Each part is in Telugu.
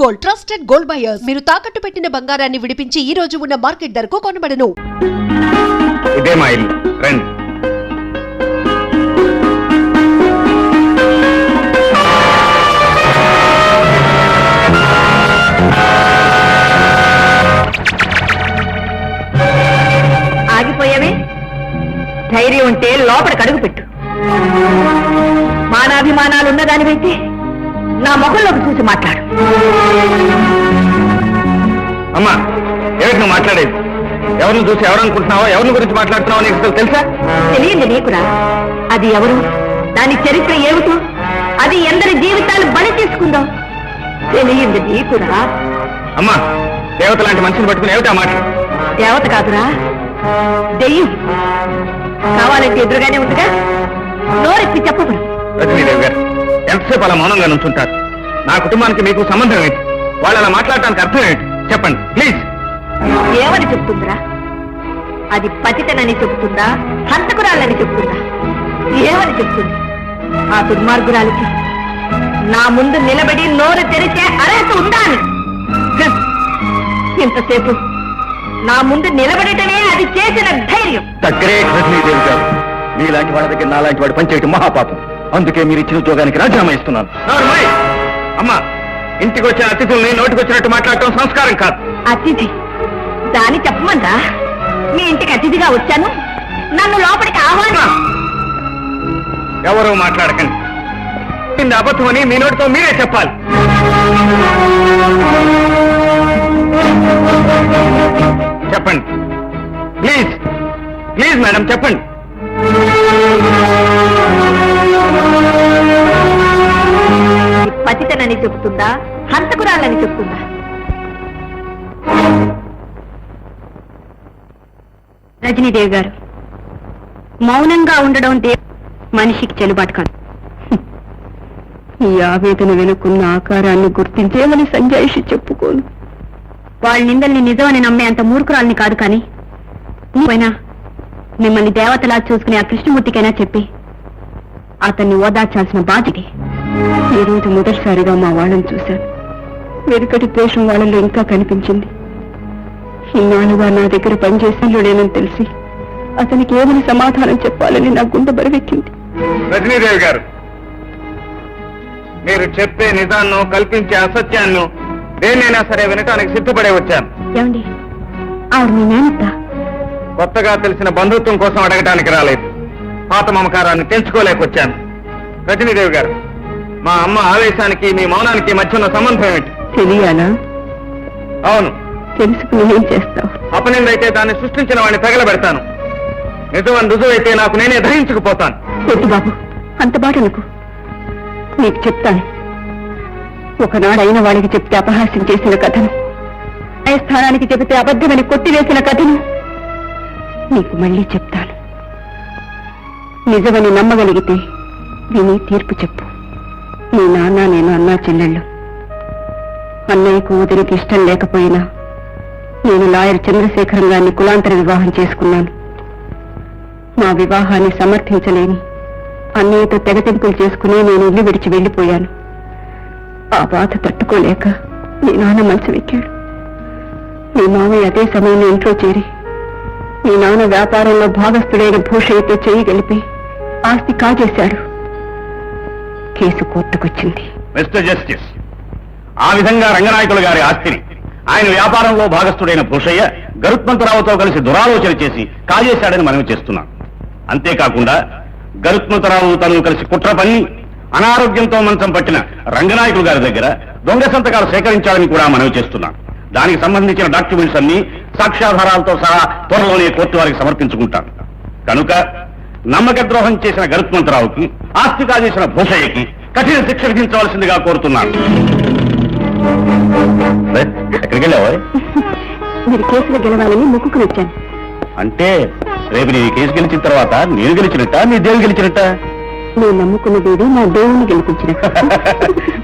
Gold, trusted gold buyers. మీరు తాకట్టు పెట్టిన బంగారాన్ని విడిపించి ఈ రోజు ఉన్న మార్కెట్ ధరకు కొనబడను. ఇదే మా ఇల్లు, రండి. ఆగిపోయావే? ధైర్యం ఉంటే లోపలికి అడుగు పెట్టు. మానాభిమానాలు ఉన్నదానివైతే నా ముఖంలోకి చూసి మాట్లాడు. అమ్మా, ఎవరికి నువ్వు మాట్లాడేది? ఎవరిని చూసి ఎవరనుకుంటున్నావో, ఎవరిని గురించి మాట్లాడుతున్నావో నీకు అసలు తెలుసా? తెలియంది నీకురా. అది ఎవరు, దాని చరిత్ర ఏమిటో, అది ఎందరి జీవితాలు బలి తీసుకుందో తెలియంది నీకురా. అమ్మా, దేవత లాంటి మనిషిని పట్టుకుని ఏమిటా మాట? దేవత కాదురా, దెయ్యం. కావాలంటే ఎదురుగానే ఉందిగా, నోరెత్తి చెప్పు. రజనీదేవి గారు, ఎంతసేపు అలా మౌనంగా నుంచుంటారు? నా కుటుంబానికి మీకు సంబంధం ఏంటి? వాళ్ళు అలా మాట్లాడటానికి అర్థం ఏంటి? చెప్పండి ప్లీజ్. ఏమని చెప్తుందిరా? అది పతితనని చెబుతుందా, హంతకురాలని చెబుతుందా? ఏమని చెప్తుంది? ఆ దుర్మార్గురాలికి నా ముందు నిలబడి నోరు తెరిచే అర్హత ఉందా అని. ఇంతసేపు నా ముందు నిలబడటమే అది చేసిన ధైర్యం. దగ్గరే రజనీదేవి గారు, మీలాంటి వాళ్ళ దగ్గర నాలాంటి వాడు పనిచేయటం మహాపాపం. అందుకే మీరు ఇచ్చిన ఉద్యోగానికి రాజీనామా ఇస్తున్నాను. అమ్మా, ఇంటికి వచ్చిన అతిథుల్ని నోటికి వచ్చినట్టు మాట్లాడటం సంస్కారం కాదు. అతిథి దాని చెప్పమంటా? మీ ఇంటికి అతిథిగా వచ్చాను, నన్ను లోపలికి ఆహ్వానం. ఎవరూ మాట్లాడకండి. కింద అబద్ధమని మీ నోటితో మీరే చెప్పాలి. చెప్పండి ప్లీజ్, ప్లీజ్ మేడం, చెప్పండి. పతితనని చెబుతుందా, హంతకురాలని చెబుతుందా? రజనీదేవి గారు, మౌనంగా ఉండడం మనిషికి చెల్లుబాటు కాదు. ఈ ఆవేదన వెనుకున్న ఆకారాన్ని గుర్తించేమని సంజాయిషి చెప్పుకోను. వాళ్ళ నిందల్ని నిజమని నమ్మే అంత మూర్ఖురాలని కాదు, కానీ నువ్వైనా మిమ్మల్ని దేవతలా చూసుకునే ఆ కృష్ణమూర్తికైనా చెప్పి అతన్ని ఓదార్చాల్సిన బాధ్యత. ఈ రోజు మొదటిసారిగా మా వాళ్ళని చూశాను. వెనుకటి ద్వేషం వాళ్ళలో ఇంకా కనిపించింది. ఇన్నాళ్ళుగా నా దగ్గర పనిచేసినలో లేనని తెలిసి అతనికి ఏమని సమాధానం చెప్పాలని నా గుండె బరువెక్కింది. రజనీదేవి గారు, మీరు చెప్పే నిజాన్ని, కల్పించే అసత్యాన్ని దేన్నైనా సరే వినటానికి సిద్ధపడే వచ్చాను. ఏమండి, ఆవిడ మీ మేనత్త? కొత్తగా తెలిసిన బంధుత్వం కోసం అడగటానికి రాలేదు. పాత మమకారాన్ని తెంచుకోలేకొచ్చాను. రజనీదేవి గారు, మా అమ్మ ఆవేశానికి మీ మౌనానికి మధ్య ఉన్న సంబంధం ఏమిటి? తెలియాలా? అవును. తెలుసుకుని ఏం చేస్తావు? అపనిందైతే దాన్ని సృష్టించిన వాడిని తగలబెడతాను. నిజమని రుజువైతే నాకు నేనే దహించుకుపోతాను. వద్దు బాబు, అంత బాట అనుకు. నీకు చెప్తాను. ఒకనాడైన వాడికి చెప్తే అపహాస్యం చేసిన కథను, స్థానానికి చెబితే అబద్ధమని కొట్టివేసిన కథను నీకు మళ్ళీ చెప్తాను. నిజమని నమ్మగలిగితే విని తీర్పు చెప్పు. నీ నాన్న, నేను అన్నా చెల్లెళ్ళు. అన్నయ్యకు వదిలికి ఇష్టం లేకపోయినా నేను లాయర్ చంద్రశేఖరం గారిని కులాంతర వివాహం చేసుకున్నాను. మా వివాహాన్ని సమర్థించలేని అన్నయ్యతో తెగతింపులు చేసుకుని నేను ఇల్లు విడిచి వెళ్లిపోయాను. ఆ బాధ తట్టుకోలేక మీ నాన్న మంచం ఎక్కాడు. మీ మామయ్య అదే సమయంలో ఇంట్లో చేరి మీ నాన్న వ్యాపారంలో భాగస్థుడైన భూషయ్యతో చేయి గలిపి ఆస్తి కాజేశాడు. కేసు కోర్టుకొచ్చింది. మిస్టర్ జస్టిస్, ఆ విధంగా రంగనాయకులు గారి ఆస్తిని ఆయన వ్యాపారంలో భాగస్థుడైన భూషయ్య గరుత్మంతరావుతో కలిసి దురాలోచన చేసి కాజేశాడని మనవి చేస్తున్నాం. అంతేకాకుండా గరుత్మంతరావు తను కలిసి కుట్ర పన్ని అనారోగ్యంతో మంచం పట్టిన రంగనాయకులు గారి దగ్గర దొంగ సంతకాలు సేకరించాలని కూడా మనవి చేస్తున్నాం. దానికి సంబంధించిన డాక్యుమెంట్స్ అన్ని సాక్ష్యాధారాలతో సహా త్వరలోనే కోర్టు వారికి సమర్పించుకుంటాం. కనుక నమ్మక ద్రోహం చేసిన గరుత్మంతరావుకి, ఆస్తి కాజేసిన భూషయ్యకి కఠిన శిక్ష విధించవలసిందిగా కోరుతున్నాను. ఎక్కడికి వెళ్ళావా? మీరు కేసులో గెలవాలని మొక్కుకుని వచ్చాను. అంటే రేపు నీ కేసు గెలిచిన తర్వాత నేను గెలిచినట్ట, నీ దేవుడు గెలిచినట్ట? నేను నమ్ముకున్నదేది నా దేవుణ్ణి గెలిపించినట్టు.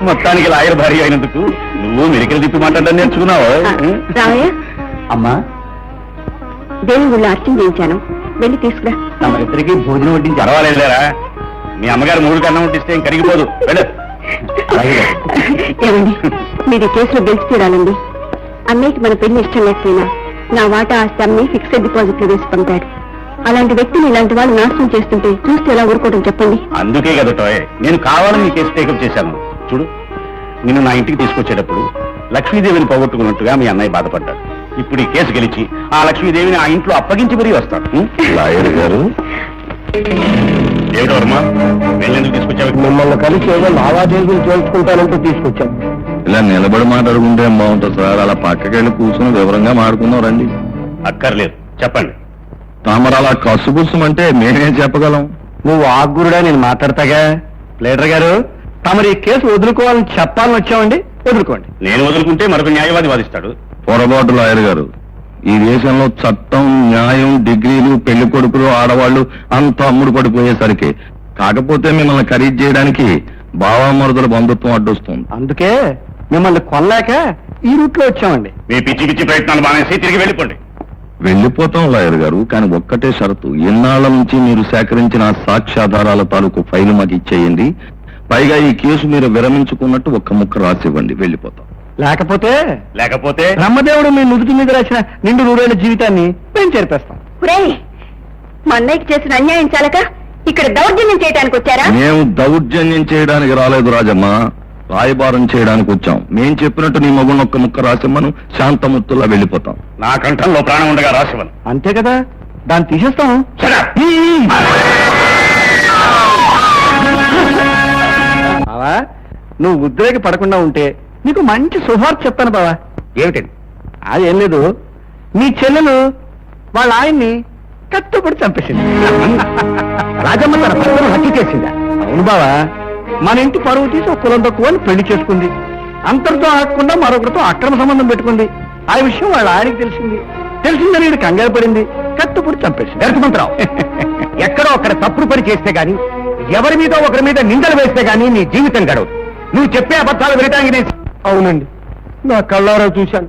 మొత్తానికి లాయర్ భార్య అయినందుకు నువ్వు మెరికలు తిప్పి మాట్లాడడం నేర్చుకున్నావా? రావయ్య, అమ్మా, దేవుని గుళ్ళో అర్చన చేయించాను, వెళ్ళి తీసుకురా. తమరిద్దరికి భోజనం వడ్డించి అరవాలేదులేరా? మీ అమ్మగారు 3 కన్నం వడ్డిస్తే ఏం కరిగిపోదు. వెళ్ళు. ఏమండి మీరు ఈ కేసులో గెలిచి తీరాలండి. అన్నయ్యకి మన పెళ్లి ఇష్టం లేకపోయినా నా వాటా ఆస్తి అమ్మి ఫిక్స్డ్ డిపాజిట్ లో వేసి పంపాడు. అలాంటి వ్యక్తిని ఇలాంటి వాళ్ళు నాశనం చేస్తుంటే చూస్తే ఎలా ఊరుకోవడం చెప్పండి. అందుకే కదా టోయ్ నేను కావాలని నీ కేసు టేకప్ చేశాను. చూడు, నిన్ను నా ఇంటికి తీసుకొచ్చేటప్పుడు లక్ష్మీదేవిని పోగొట్టుకున్నట్టుగా మీ అన్నయ్య బాధపడ్డాడు. ఇప్పుడు ఈ కేసు గెలిచి ఆ లక్ష్మీదేవిని ఆ ఇంట్లో అప్పగించి మరీ వస్తాడు. లాయర్ గారు ఏమిటో వర్మ, వెళ్ళేందుకు తీసుకొచ్చావు? మిమ్మల్ని కలిసి ఏదో లావాదేవీలు చేయించుకుంటానంటూ తీసుకొచ్చాను. ఇలా నిలబడి మాట్లాడుకుంటే ఏం బాగుంటుంది సార్? అలా పక్కకెళ్ళి కూర్చుని వివరంగా మాట్లాడుకుందాం రండి. అక్కర్లేదు, చెప్పండి. తామరు అలా కసుగుసమంటే మేమేం చెప్పగలం? నువ్వు ఆగురుడా, నేను మాట్లాడతాగా. లీడర్ గారు, తమరు ఈ కేసు వదులుకోవాలని చెప్పాలని వచ్చామండి. వదులుకోండి. నేను వదులుకుంటే మరొక న్యాయవాది వాదిస్తాడు. పొరపాటు లాయర్ గారు, ఈ దేశంలో చట్టం, న్యాయం, డిగ్రీలు, పెళ్లి కొడుకులు, ఆడవాళ్లు అంతా అమ్ముడు పడిపోయేసరికి కాకపోతే మిమ్మల్ని ఖరీదు చేయడానికి బావామరుదుల బంధుత్వం అడ్డొస్తుంది. అందుకే మిమ్మల్ని కొనలేక ఈ రూట్ లో వచ్చామండి. మీ పిచ్చి పిచ్చి ప్రయత్నాలు మానేసి తిరిగి వెళ్ళిపోండి. వెళ్ళిపోతాం లాయర్ గారు, కానీ ఒక్కటే షరతు. ఇన్నాళ్ల నుంచి మీరు సేకరించిన సాక్ష్యాధారాల తాలూకు ఫైలు మాకు ఇచ్చేయండి. పైగా ఈ కేసు మీరు విరమించుకున్నట్టు ఒక్క ముక్క రాసివ్వండి. వెళ్ళిపోతాం. లేకపోతే బ్రహ్మదేవుడు మీ నుదుటి మీద రాసిన నిండు నూరేళ్ల జీవితాన్ని మేము చేర్పేస్తాం. మా అన్నయ్యకి చేసిన అన్యాయం చాలక ఇక్కడ దౌర్జన్యం చేయడానికి వచ్చారా? మేము దౌర్జన్యం చేయడానికి రాలేదు రాజమ్మ, రాయబారం చేయడానికి వచ్చాం. మేం చెప్పినట్టు నీ మగుని ఒక్క ముక్క రాసిమ్మను, శాంతమూర్తుల్లా వెళ్ళిపోతాం. నా కంఠంలో ప్రాణం ఉండగా రాసివ్వను. అంతే కదా, దాన్ని తీసేస్తాం. బావా, నువ్వు ఉద్రేక పడకుండా ఉంటే నీకు మంచి శుభార్త చెప్తాను బావా. ఏమిటండి? అదేం లేదు, మీ చెల్లెలు వాళ్ళ ఆయన్ని కట్టుబడి చంపేసింది. రాజమ్మ తన భర్తను హత్య చేసిందా? అవును బావా, మన ఇంటి పరువు తీసి ఒక కులం తక్కువ పెళ్లి చేసుకుంది. అంతటితో ఆగకుండా మరొకరితో అక్రమ సంబంధం పెట్టుకుంది. ఆ విషయం వాళ్ళ ఆయనకి తెలిసిందని వీడు కంగారు పడింది, కట్టుబడి చంపేసింది. దర్శమంతరావు, ఎక్కడో అక్కడ తప్పుడు పని చేస్తే గాని, ఎవరి మీద ఒకరి మీద నిందలు వేస్తే గాని నీ జీవితం గడవదు. నువ్వు చెప్పే అబద్ధాలు వినడానికి నేను... అవునండి, నా కళ్ళారా చూశాను.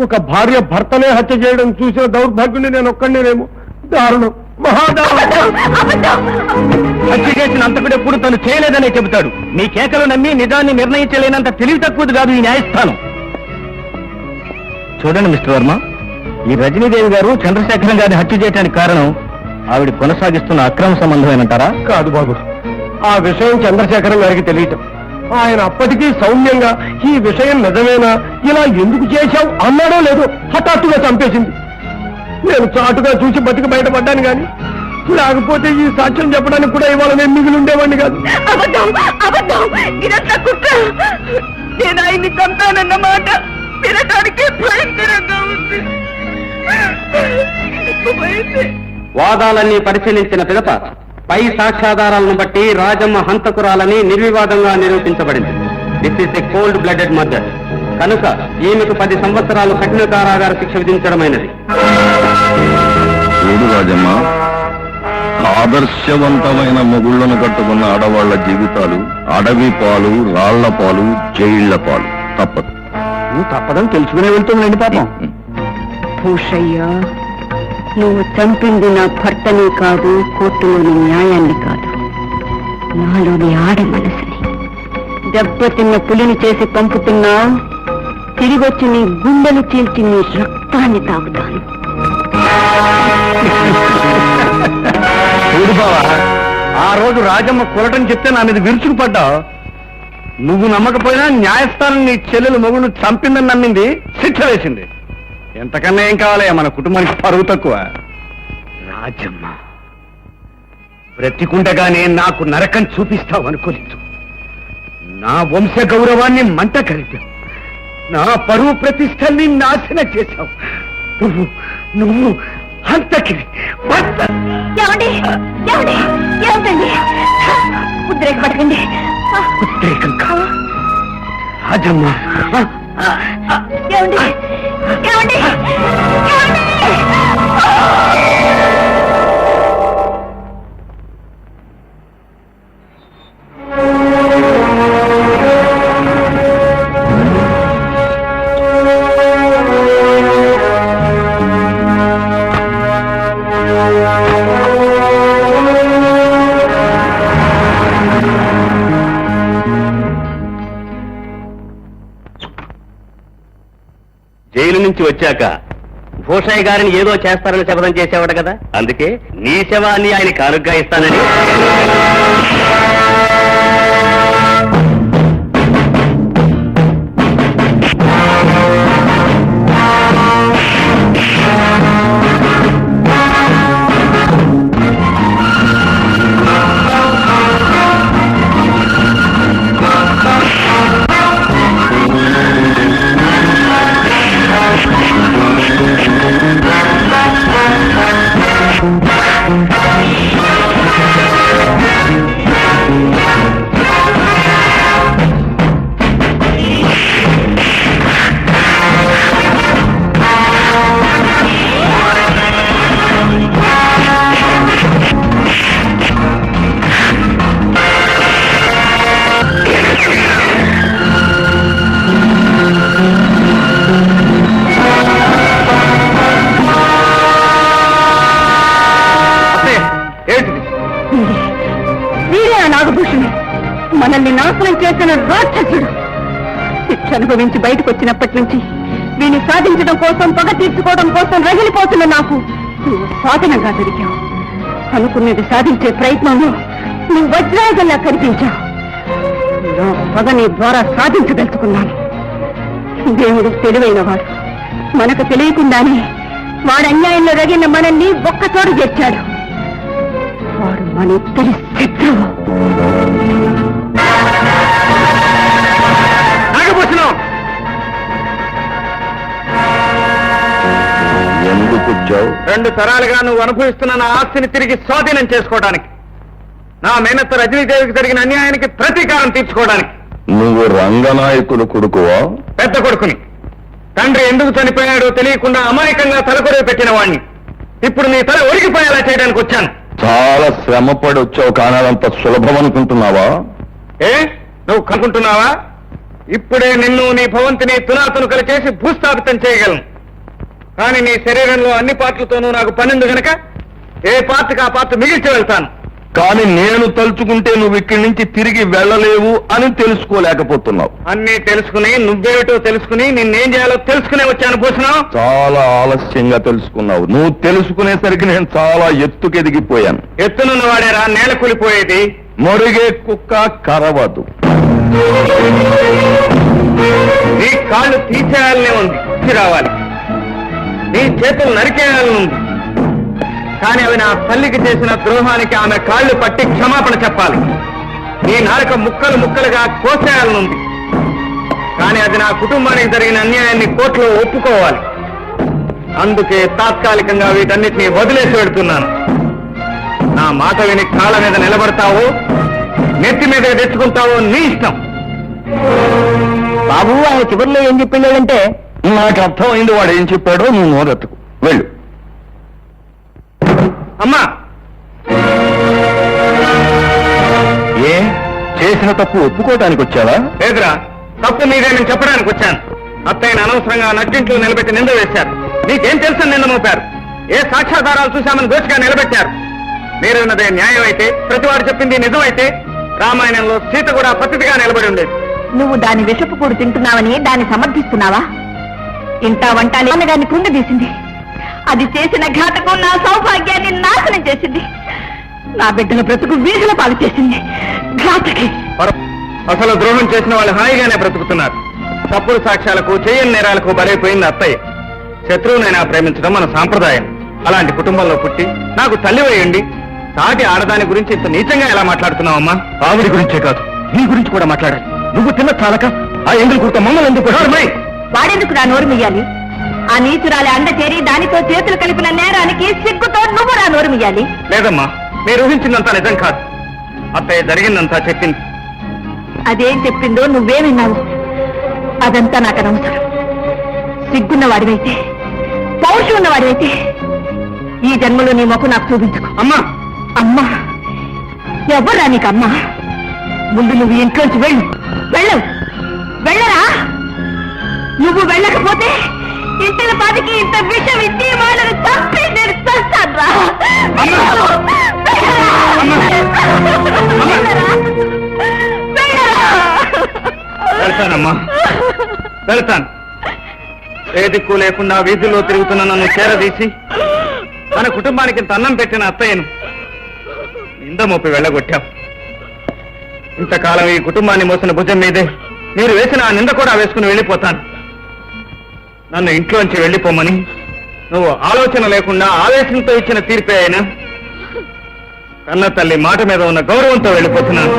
ఒక భార్య భర్తనే హత్య చేయడం చూసిన దౌర్భాగ్యుని నేను ఒక్కడినేమో. దారుణం, మహాదారుణం. హత్య చేసిన అంతకుడు ఎప్పుడు తను చేయలేదనే చెబుతాడు. మీ కేకలు నమ్మి నిజాన్ని నిర్ణయించలేనంత తెలివి తక్కువది కాదు ఈ న్యాయస్థానం. చూడండి మిస్టర్ వర్మ, ఈ రజనీదేవి గారు చంద్రశేఖరం గారిని హత్య చేయడానికి కారణం ఆవిడ కొనసాగిస్తున్న అక్రమ సంబంధమేనంటారా? కాదు బాబు, ఆ విషయం చంద్రశేఖరం గారికి తెలియటం. ఆయన అప్పటికీ సౌమ్యంగా ఈ విషయం నిజమేనా, ఇలా ఎందుకు చేశావు అన్నాడో లేదో హఠాత్తుగా చంపేసింది. నేను చాటుగా చూసి బతికి బయటపడ్డాను గాని, లేకపోతే ఈ సాక్ష్యం చెప్పడానికి కూడా ఇవాళ నేను మిగిలి ఉండేవాడిని కాదు. నేను ఆయన్ని చంపానన్నమాట వినటానికి భయంకరంగా ఉంది. వాదాలన్నీ పరిశీలించిన పిదప పై సాక్ష్యాధారాలను బట్టి రాజమ్మ హంతకురాలని నిర్వివాదంగా నిరూపించబడింది. This is a cold blooded murder. కనుక ఈమెకు 10 సంవత్సరాలు కఠిన కారాగార శిక్ష విధించడమైనది. చూడు రాజమ్మ, ఆదర్శవంతమైన మొగుళ్లను కట్టుకున్న ఆడవాళ్ల జీవితాలు అడవి పాలు, రాళ్ల పాలు, జైళ్ల పాలు. తప్పదు. నువ్వు తప్పదని తెలుసుకునే వెళ్తుందండి పాపం. భూషయ్య, నువ్వు చంపింది నా భర్తని కాదు, కోర్టులోని న్యాయాన్ని కాదు, నాలోని ఆడ మనసుని. దెబ్బతిన్న పులిని చేసి పంపుతున్నావు, తిరిగొచ్చి నీ గుండెలు చీల్చి నీ రక్తాన్ని తాగుతాను. చూడు బావా, ఆ రోజు రాజమ్మ కొరటం చెప్తే నా మీద విరుచుకుపడ్డావు. నువ్వు నమ్మకపోయినా న్యాయస్థానం నీ చెల్లెలు మొగుడు చంపిందని నమ్మింది, శిక్ష వేసింది. ఎంతకన్నా ఏం కావాలయ్యా మన కుటుంబానికి పరువు తక్కువ. రాజమ్మ, బ్రతికుండగానే నాకు నరకం చూపిస్తావు అనుకోలేదు. నా వంశ గౌరవాన్ని మంట కలిపావు, నా పరువు ప్రతిష్టల్ని నాశనం చేశావు. నువ్వు హంతకి భర్త. ఉద్రేకపడకండి. ఉద్రేకం కాదు రాజమ్మ. ఏమండి? ఏమండి? జైలు నుంచి వచ్చాక భూషయ్య గారిని ఏదో చేస్తారని శపథం చేసేవాడు కదా, అందుకే నీ శవాన్ని ఆయన కానుగ్గా ఇస్తానని. వీడే ఆ నాగభూషణి, మనల్ని నాశనం చేసిన రాక్షసుడు. శిక్ష అనుభవించి బయటకు వచ్చినప్పటి నుంచి వీని సాధించడం కోసం, పగ తీర్చుకోవడం కోసం రగిలిపోతున్న నాకు నువ్వు సాధనంగా దొరికావు. అనుకున్నది సాధించే ప్రయత్నంలో నువ్వు వజ్రాయుధంలా కనిపించావు. నా పగ నీ ద్వారా సాధించదలుచుకున్నాను. దేవుడు తెలివైన వాడు. మనకు తెలియకుండానే వాడు అన్యాయంలో రగిన మనల్ని ఒక్కచోటు చేర్చాడు. వాడు మన ఇద్దరి శత్రువు. ఎందుకు వచ్చావు? 2 తరాలుగా నువ్వు అనుభవిస్తున్న నా ఆస్తిని తిరిగి స్వాధీనం చేసుకోవడానికి, నా మేనత్త రజనీదేవికి జరిగిన అన్యాయానికి ప్రతీకారం తీర్చుకోవడానికి. నువ్వు రంగనాయకులు కొడుకువా? పెద్ద కొడుకుని. తండ్రి ఎందుకు చనిపోయాడో తెలియకుండా అమాయకంగా తలకొరివి పెట్టిన వాణ్ణి. ఇప్పుడు నీ తల ఒరిగిపోయేలా చేయడానికి వచ్చాను. చాలా శ్రమపడి వచ్చావు, కానీ అదంత సులభం అనుకుంటున్నావా? ఏ నువ్వు కనుకుంటున్నావా? ఇప్పుడే నిన్ను, నీ భవంతిని తునాతునుకలు చేసి భూస్థాపితం చేయగలను. కానీ నీ శరీరంలో అన్ని పార్ట్లతోనూ నాకు పనింది గనక ఏ పార్ట్కి ఆ పార్ట్ మిగిల్చి వెళ్తాను. కానీ నేను తలుచుకుంటే నువ్వు ఇక్కడి నుంచి తిరిగి వెళ్ళలేవు అని తెలుసుకోలేకపోతున్నావు. అన్నీ తెలుసుకుని, నువ్వేమిటో తెలుసుకుని, నిన్నేం చేయాలో తెలుసుకునే వచ్చాను భూషణం. చాలా ఆలస్యంగా తెలుసుకున్నావు. నువ్వు తెలుసుకునేసరికి నేను చాలా ఎత్తుకెదిగిపోయాను. ఎత్తునున్న వాడేరా నేల కూలిపోయేది. మొరిగే కుక్క కరవదు. నీ కాళ్ళు తీసేయాలనే ఉంది, రావాలి. నీ చేతులు నరికేయాలని ఉంది, కానీ అవి నా తల్లికి చేసిన ద్రోహానికి ఆమె కాళ్ళు పట్టి క్షమాపణ చెప్పాలి. నీ నాలుక ముక్కలు ముక్కలుగా కోసేయాలనుంది, కానీ అది నా కుటుంబానికి జరిగిన అన్యాయాన్ని కోర్టులో ఒప్పుకోవాలి. అందుకే తాత్కాలికంగా వీటన్నిటినీ వదిలేసి వెళ్తున్నాను. నా మాట విని కాళ్ళ మీద నిలబడతావో, నెత్తి మీద తెచ్చుకుంటావో నీ ఇష్టం. బాబు ఆయన చివరిలో ఏం చెప్పిందంటే, నాకు అర్థమైంది వాడు ఏం చెప్పాడో. నువ్వు నోరెత్తుకు వెళ్ళు. అమ్మా, ఏ చేసిన తప్పు ఒప్పుకోవటానికి వచ్చావా? లేదురా, తప్పు మీదేనని చెప్పడానికి వచ్చాను. అత్తయ్యను అనవసరంగా నట్టింట్లో నిలబెట్టి నింద వేశారు. నీకేం తెలుసని నింద మోపారు. ఏ సాక్ష్యాధారాలు చూశామని దోషిగా నిలబెట్టారు. మీరు ఉన్నదే న్యాయం అయితే, ప్రతివాడు చెప్పింది నిజమైతే, రామాయణంలో సీత కూడా పద్ధతిగా నిలబడి ఉండేది. నువ్వు దాని విషపు కూడు తింటున్నావని దాన్ని సమర్థిస్తున్నావా? ఇంట వంట దాన్ని కృంగదీసింది. అది చేసిన ఘాతకం నా సౌభాగ్యాన్ని నాశనం చేసింది. నా బిడ్డల బ్రతుకు వీధుల పాలు చేసింది. ఘాతకి అసలు ద్రోహం చేసిన వాళ్ళు హాయిగానే బ్రతుకుతున్నారు. తప్పుడు సాక్ష్యాలకు, చేయని నేరాలకు బలైపోయింది అత్తయ్య. శత్రువునైనా ప్రేమించడం మన సాంప్రదాయం. అలాంటి కుటుంబంలో పుట్టి నాకు తల్లివేయండి, సాటి ఆడదాని గురించి ఇంత నీచంగా ఎలా మాట్లాడుతున్నావమ్మా? ఆవిడ గురించే కాదు, నీ గురించి కూడా మాట్లాడాలి. నువ్వు తిన్న చాలక ఆ ఎంగిల్ కుర్త మమ్మల్ని ఎందుకు? వాడెందుకు నా నోరు మియ్యాలి? ఆ నీచురాలి అండ చేరి దానితో చేతులు కలిపిన నేరానికి సిగ్గుతో నువ్వు నా నోరు మియ్యాలి. లేదమ్మా, మీరు ఊహించిందంతా నిజం కాదు. అత్తయ్య జరిగిందంతా చెప్పింది. అదేం చెప్పిందో నువ్వే విన్నావు. అదంతా నాకు అనవసరం. సిగ్గున్న వాడివైతే, పౌరుషం ఉన్నవాడివైతే ఈ జన్మలో నీ మొక్క నాకు చూపించుకో. అమ్మా, అమ్మా ఎవర్రా నీకు అమ్మా? ముందు నువ్వు ఇంట్లోంచి వెళ్ళు. వెళ్ళవు, వెళ్ళరా? నువ్వు వెళ్ళకపోతే ఇంటిన పాటికి ఇంత విషం ఇచ్చి వాళ్ళని చంపి నేను చస్తాన్రా. వెళ్తానమ్మా, వెళ్తాను. ఏ దిక్కు లేకుండా వీధుల్లో తిరుగుతున్న నన్ను చేరదీసి తన కుటుంబానికి ఇంత అన్నం పెట్టిన అత్తయ్యను నింద మోపి వెళ్ళగొట్టాం. ఇంతకాలం ఈ కుటుంబాన్ని మోసిన భుజం మీదే మీరు వేసిన ఆ నింద కూడా వేసుకుని వెళ్ళిపోతాను. నన్ను ఇంట్లోంచి వెళ్ళిపోమని నువ్వు ఆలోచన లేకుండా ఆవేశంతో ఇచ్చిన తీర్పే అయినా కన్న తల్లి మాట మీద ఉన్న గౌరవంతో వెళ్ళిపోతున్నాను.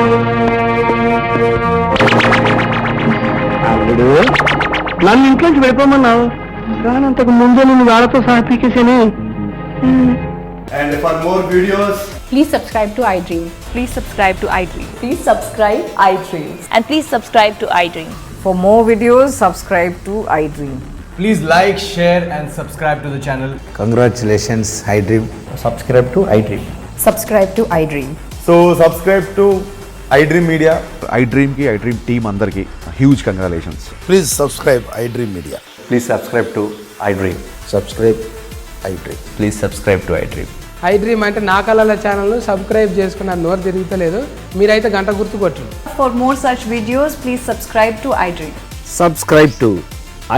అల్లుడు, నన్ను ఇంట్లోంచి వెళ్ళిపోమన్నావు కానీ అంతకు ముందే నేను వాళ్ళతో సహా పీకేసానే. And for more videos, Please subscribe to iDream. Please subscribe to iDream. Please subscribe iDream. And please subscribe to iDream. For more videos, subscribe to iDream. please like, share, and subscribe to the channel. Congratulations, iDream. Subscribe to iDream. Subscribe to iDream. So subscribe to iDream Media. iDream ki iDream team andarki huge congratulations. Please subscribe iDream Media. Please subscribe to iDream. Subscribe iDream. Please subscribe to iDream. iDream అంటే నా కళల ఛానల్ను సబ్స్క్రైబ్ చేసుకున్న నోరు తిరుగుతలేదు. మీరైతే గంట గుర్తు కొట్టండి. For more such videos, please subscribe to iDream. Subscribe to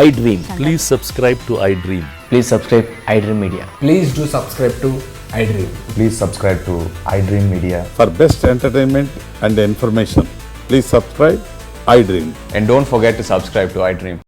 iDream. Please subscribe to iDream. Please subscribe iDream Media. Please do subscribe to iDream. Please subscribe to iDream Media. For best entertainment and information, please subscribe iDream. And don't forget to subscribe to iDream.